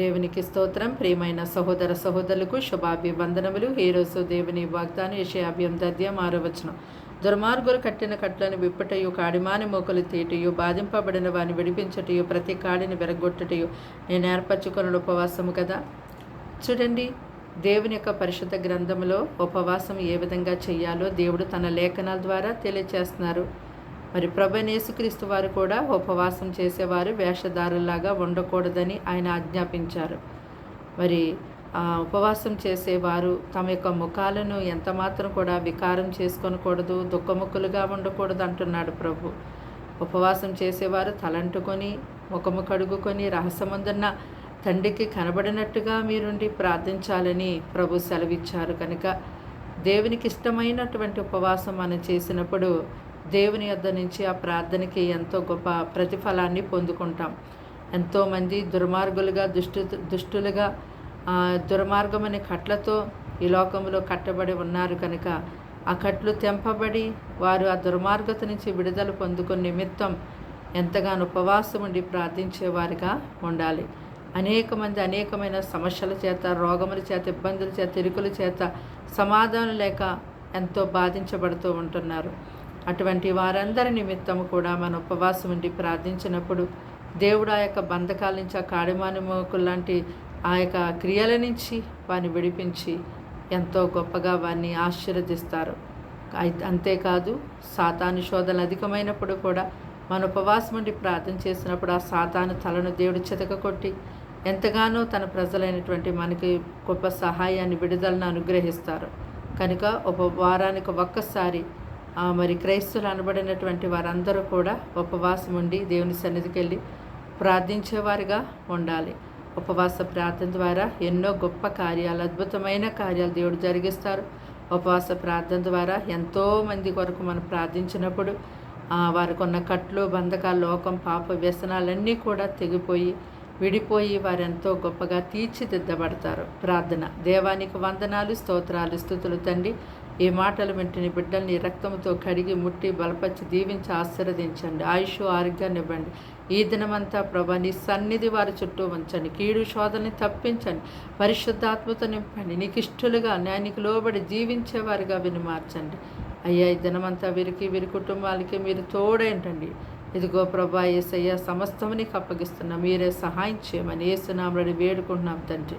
దేవునికి స్తోత్రం. ప్రియమైన సహోదర సహోదరులకు శుభాభివందనములు. ఈరోజు దేవుని వాగ్దానం యెషయా 6 దుర్మార్గులు కట్టిన కట్లను విప్పుటయు, కాడిమాని మోకలు తీటయు, బాధింపబడిన వాని విడిపించటయు, ప్రతి కాడిని వెరగొట్టుటయు నేను ఏర్పరచుకొన్న ఉపవాసము కదా. చూడండి, దేవుని యొక్క పరిశుద్ధ గ్రంథంలో ఉపవాసం ఏ విధంగా చేయాలో దేవుడు తన లేఖనాల ద్వారా తెలియచేస్తున్నారు. మరి ప్రభువైన యేసుక్రీస్తు వారు కూడా ఉపవాసం చేసేవారు వేషధారులాగా ఉండకూడదని ఆయన ఆజ్ఞాపించారు. మరి ఉపవాసం చేసేవారు తమ యొక్క ముఖాలను ఎంతమాత్రం కూడా వికారం చేసుకొనకూడదు, దుఃఖముఖులుగా ఉండకూడదు అంటున్నాడు ప్రభు. ఉపవాసం చేసేవారు తలంటుకొని ముఖము కడుగుకొని రహస్యమందున్న తండ్రికి కనబడినట్టుగా మీరుండి ప్రార్థించాలని ప్రభు సెలవిచ్చారు. కనుక దేవునికి ఇష్టమైనటువంటి ఉపవాసం మనం చేసినప్పుడు దేవుని యొద్ద నుంచి ఆ ప్రార్థనకి ఎంతో గొప్ప ప్రతిఫలాన్ని పొందుకుంటాం. ఎంతోమంది దుర్మార్గులుగా దుష్టులుగా దుర్మార్గమనే కట్లతో ఈ లోకంలో కట్టబడి ఉన్నారు. కనుక ఆ కట్లు తెంపబడి వారు ఆ దుర్మార్గత నుంచి విడుదల పొందుకునే నిమిత్తం ఎంతగానో ఉపవాసం ఉండి ప్రార్థించేవారిగా ఉండాలి. అనేకమైన సమస్యల చేత, రోగముల చేత, ఇబ్బందుల చేత, ఇరుకుల చేత సమాధానం లేక ఎంతో బాధించబడుతూ ఉంటున్నారు. అటువంటి వారందరి నిమిత్తము కూడా మన ఉపవాసం ఉండి ప్రార్థించినప్పుడు దేవుడు ఆ యొక్క బంధకాల నుంచి, ఆ కాడిమాని మోకులు లాంటి ఆ యొక్క క్రియల నుంచి వారిని విడిపించి ఎంతో గొప్పగా వారిని ఆశీర్వదిస్తారు. అంతేకాదు, సాతాను శోధనలు అధికమైనప్పుడు కూడా మన ఉపవాసం ఉండి ప్రార్థన చేసినప్పుడు ఆ సాతాను తలను దేవుడు చితకకొట్టి ఎంతగానో తన ప్రజలైనటువంటి మనకి గొప్ప సహాయాన్ని, విడుదలను అనుగ్రహిస్తారు. కనుక వారానికి ఒక్కసారి మరి క్రైస్తవులు అనబడినటువంటి వారందరూ కూడా ఉపవాసం ఉండి దేవుని సన్నిధికి వెళ్ళి ప్రార్థించేవారుగా ఉండాలి. ఉపవాస ప్రార్థన ద్వారా ఎన్నో గొప్ప కార్యాలు, అద్భుతమైన కార్యాలు దేవుడు జరిగిస్తారు. ఉపవాస ప్రార్థన ద్వారా ఎంతోమంది కొరకు మనం ప్రార్థించినప్పుడు వారికి ఉన్న కట్లు, బంధకాలు, లోకం, పాప వ్యసనాలన్నీ కూడా తెగిపోయి విడిపోయి వారు ఎంతో గొప్పగా తీర్చిదిద్దబడతారు. ప్రార్థన. దేవానికి వందనాలు, స్తోత్రాలు, స్తుతులు తండ్రి. ఈ మాటలు వెంటనే బిడ్డల్ని రక్తంతో కడిగి ముట్టి బలపరిచి దీవించి ఆశీర్వదించండి. ఆయుష్, ఆరోగ్యాన్ని ఇవ్వండి. ఈ దినమంతా ప్రభా నీ సన్నిధి వారి చుట్టూ ఉంచండి. కీడు శోధనని తప్పించండి. పరిశుద్ధాత్మతో నింపండి. నీకు ఇష్టలుగా, న్యాయానికి లోబడి జీవించేవారిగా విని మార్చండి. అయ్యా, ఈ దినమంతా వీరి కుటుంబాలకి మీరు తోడేంటండి. ఇదిగో ప్రభా యేసయ్య, సమస్తము నీకు అప్పగిస్తున్నా. మీరే సహాయం చేయమని యేసు నామములో వేడుకుంటున్నాం తండ్రి.